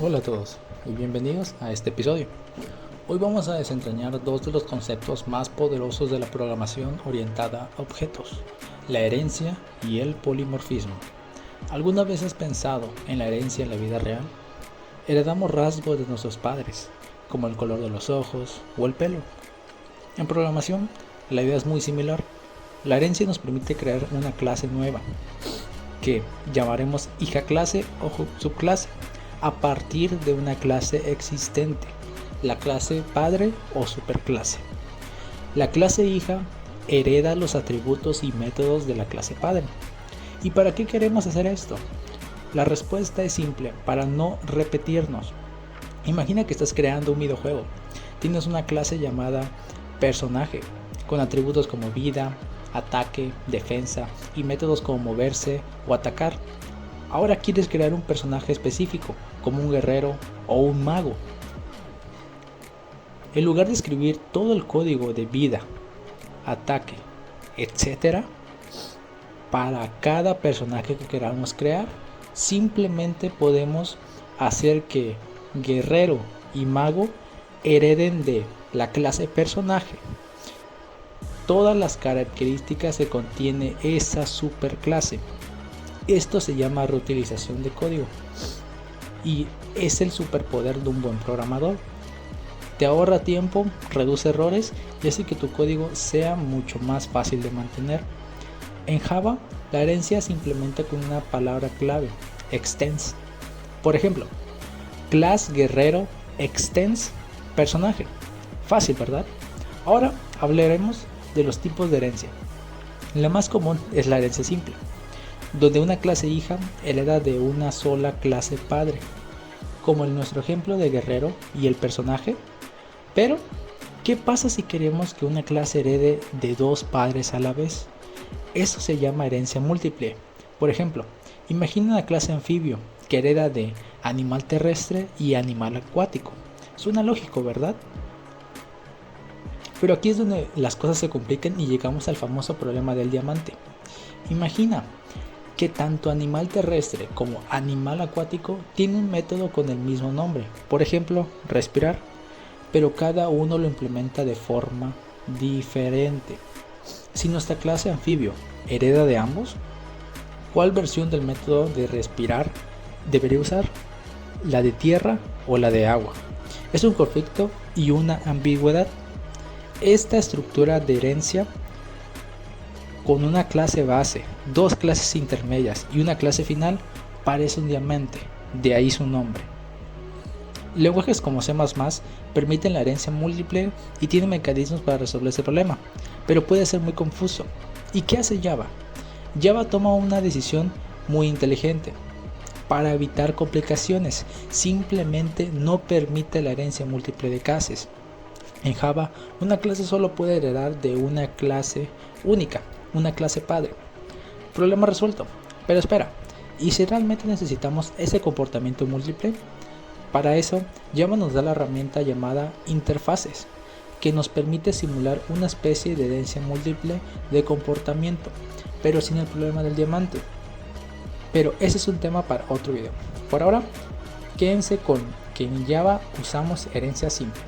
Hola a todos y bienvenidos a este episodio. Hoy vamos a desentrañar dos de los conceptos más poderosos de la programación orientada a objetos, la herencia y el polimorfismo. ¿Alguna vez has pensado en la herencia en la vida real? Heredamos rasgos de nuestros padres, como el color de los ojos o el pelo. En programación, la idea es muy similar. La herencia nos permite crear una clase nueva, que llamaremos hija clase o subclase, a partir de una clase existente, la clase padre o superclase. La clase hija hereda los atributos y métodos de la clase padre. ¿Y para qué queremos hacer esto? La respuesta es simple: para no repetirnos. Imagina que estás creando un videojuego. Tienes una clase llamada personaje, con atributos como vida, ataque, defensa y métodos como moverse o atacar. Ahora quieres crear un personaje específico, como un guerrero o un mago. En lugar de escribir todo el código de vida, ataque, etc., para cada personaje que queramos crear, simplemente podemos hacer que guerrero y mago hereden de la clase personaje todas las características que contiene esa superclase. Esto se llama reutilización de código y es el superpoder de un buen programador. Te ahorra tiempo, reduce errores y hace que tu código sea mucho más fácil de mantener. En Java, la herencia se implementa con una palabra clave, extends. Por ejemplo, class guerrero extends personaje. Fácil, ¿verdad? Ahora hablaremos de los tipos de herencia. La más común es la herencia simple, donde una clase hija hereda de una sola clase padre, como en nuestro ejemplo de guerrero y el personaje. Pero, ¿qué pasa si queremos que una clase herede de dos padres a la vez? Eso se llama herencia múltiple. Por ejemplo, imagina una clase anfibio que hereda de animal terrestre y animal acuático. Suena lógico, ¿verdad? Pero aquí es donde las cosas se complican y llegamos al famoso problema del diamante. Imagina que tanto animal terrestre como animal acuático tiene un método con el mismo nombre, por ejemplo, respirar, pero cada uno lo implementa de forma diferente. Si nuestra clase anfibio hereda de ambos, ¿cuál versión del método de respirar debería usar? ¿La de tierra o la de agua? Es un conflicto y una ambigüedad. Esta estructura de herencia con una clase base, dos clases intermedias y una clase final parece un diamante, de ahí su nombre. Lenguajes como C++ permiten la herencia múltiple y tienen mecanismos para resolver este problema, pero puede ser muy confuso. ¿Y qué hace Java? Java toma una decisión muy inteligente. Para evitar complicaciones, simplemente no permite la herencia múltiple de clases. En Java, una clase solo puede heredar de una clase única, una clase padre. Problema resuelto. Pero espera, ¿y si realmente necesitamos ese comportamiento múltiple? Para eso, Java nos da la herramienta llamada interfaces, que nos permite simular una especie de herencia múltiple de comportamiento, pero sin el problema del diamante. Pero ese es un tema para otro video. Por ahora, quédense con que en Java usamos herencia simple.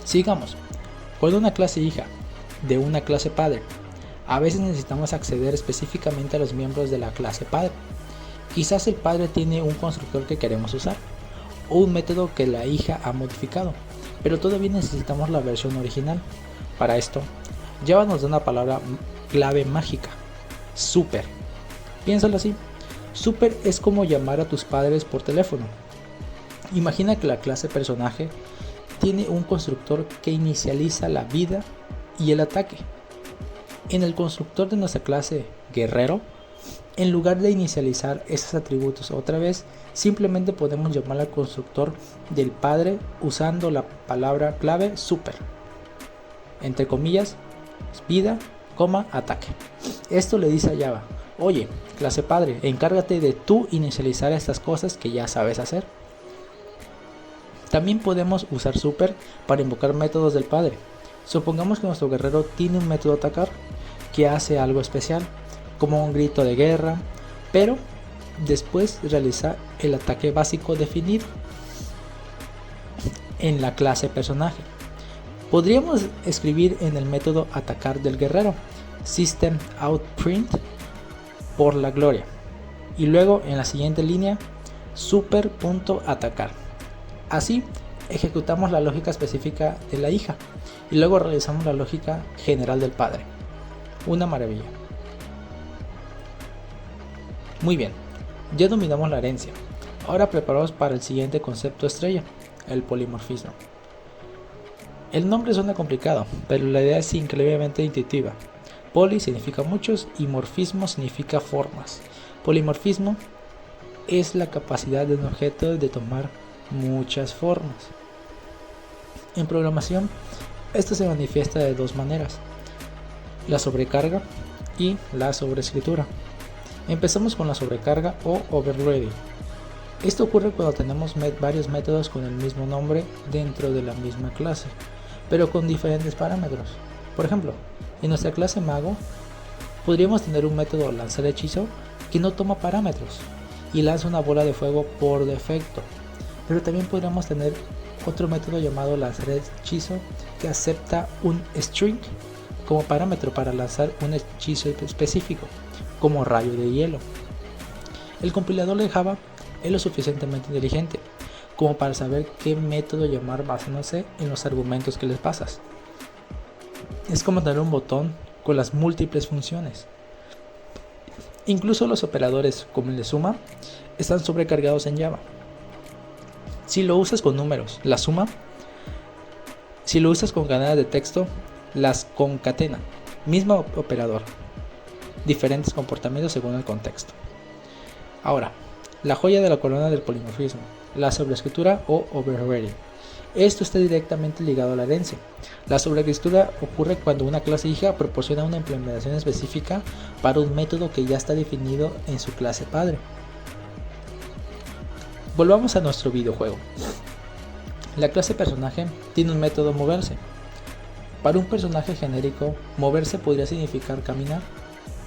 Sigamos. Cuando una clase hija de una clase padre, a veces necesitamos acceder específicamente a los miembros de la clase padre. Quizás el padre tiene un constructor que queremos usar, o un método que la hija ha modificado, pero todavía necesitamos la versión original. Para esto, Java nos da una palabra clave mágica: super. Piénsalo así: super es como llamar a tus padres por teléfono. Imagina que la clase personaje tiene un constructor que inicializa la vida y el ataque. En el constructor de nuestra clase guerrero, en lugar de inicializar esos atributos otra vez, simplemente podemos llamar al constructor del padre usando la palabra clave super. Entre comillas, vida, ataque. Esto le dice a Java: oye, clase padre, encárgate de tú inicializar estas cosas que ya sabes hacer. También podemos usar super para invocar métodos del padre. Supongamos que nuestro guerrero tiene un método atacar que hace algo especial, como un grito de guerra, pero Después realiza el ataque básico definido en la clase personaje. Podríamos escribir en el método atacar del guerrero system out print por la gloria, y luego en la siguiente línea super.atacar. Así ejecutamos la lógica específica de la hija y luego realizamos la lógica general del padre. Una maravilla. Muy bien, ya dominamos la herencia. Ahora preparados para el siguiente concepto estrella, el polimorfismo. El nombre suena complicado, pero la idea es increíblemente intuitiva. Poli significa muchos y morfismo significa formas. Polimorfismo es la capacidad de un objeto de tomar muchas formas. En programación, esto se manifiesta de dos maneras: la sobrecarga y la sobreescritura. Empezamos con la sobrecarga o overloading. Esto ocurre cuando tenemos varios métodos con el mismo nombre dentro de la misma clase, pero con diferentes parámetros. Por ejemplo, en nuestra clase mago podríamos tener un método lanzar hechizo que no toma parámetros y lanza una bola de fuego por defecto, pero también podríamos tener otro método llamado lanzar hechizo que acepta un string como parámetro para lanzar un hechizo específico, como rayo de hielo. El compilador de Java es lo suficientemente inteligente como para saber qué método llamar basándose en los argumentos que les pasas. Es como tener un botón con las múltiples funciones. Incluso los operadores como el de suma están sobrecargados en Java. Si lo usas con números, la suma. Si lo usas con cadenas de texto, las concatena. Mismo operador, diferentes comportamientos según el contexto. Ahora, la joya de la corona del polimorfismo, la sobreescritura o overriding. Esto está directamente ligado a la herencia. La sobreescritura ocurre cuando una clase hija proporciona una implementación específica para un método que ya está definido en su clase padre. Volvamos a nuestro videojuego. La clase personaje tiene un método moverse. Para un personaje genérico, moverse podría significar caminar,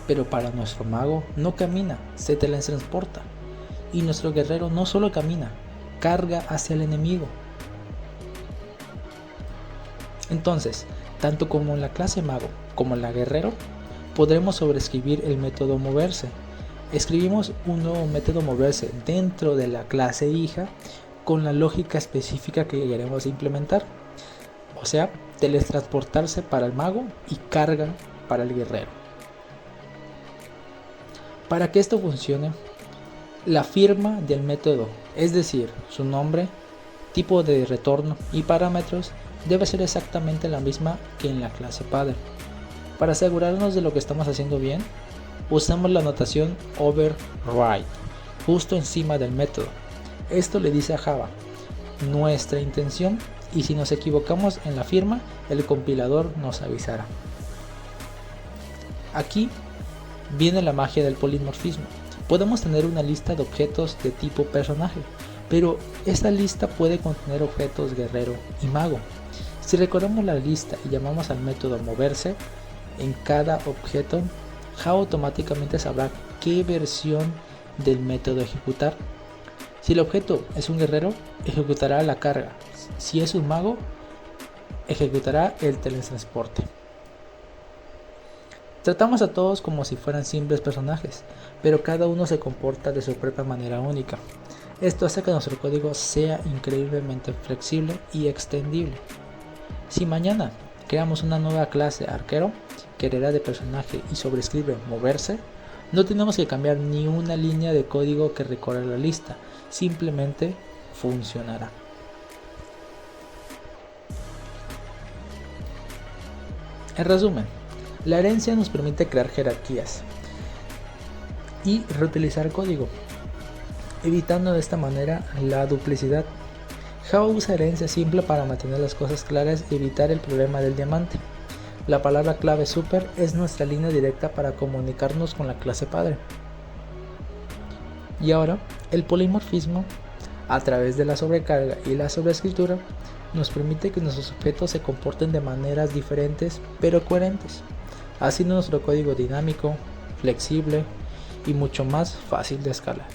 pero para nuestro mago no camina, se teletransporta. Y nuestro guerrero no solo camina, carga hacia el enemigo. Entonces, tanto como en la clase mago como en la guerrero, podremos sobreescribir el método moverse. Escribimos un nuevo método moverse dentro de la clase hija con la lógica específica que queremos implementar. O sea, teletransportarse para el mago y carga para el guerrero. Para que esto funcione, la firma del método, es decir, su nombre, tipo de retorno y parámetros, debe ser exactamente la misma que en la clase padre. Para asegurarnos de lo que estamos haciendo bien, usamos la notación override justo encima del método. Esto le dice a Java nuestra intención, y si nos equivocamos en la firma, el compilador nos avisará. Aquí viene la magia del polimorfismo. Podemos tener una lista de objetos de tipo personaje, pero esta lista puede contener objetos guerrero y mago. Si recordamos la lista y llamamos al método moverse en cada objeto, Java automáticamente sabrá qué versión del método ejecutar. Si el objeto es un guerrero, ejecutará la carga. Si es un mago, ejecutará el teletransporte. Tratamos a todos como si fueran simples personajes, pero cada uno se comporta de su propia manera única. Esto hace que nuestro código sea increíblemente flexible y extendible. Si mañana creamos una nueva clase arquero que hereda de personaje y sobrescribe moverse, no tenemos que cambiar ni una línea de código que recorra la lista, simplemente funcionará. En resumen, la herencia nos permite crear jerarquías y reutilizar código, evitando de esta manera la duplicidad. Java usa herencia simple para mantener las cosas claras y evitar el problema del diamante. La palabra clave super es nuestra línea directa para comunicarnos con la clase padre. Y ahora, el polimorfismo, a través de la sobrecarga y la sobreescritura, nos permite que nuestros objetos se comporten de maneras diferentes pero coherentes, haciendo nuestro código dinámico, flexible y mucho más fácil de escalar.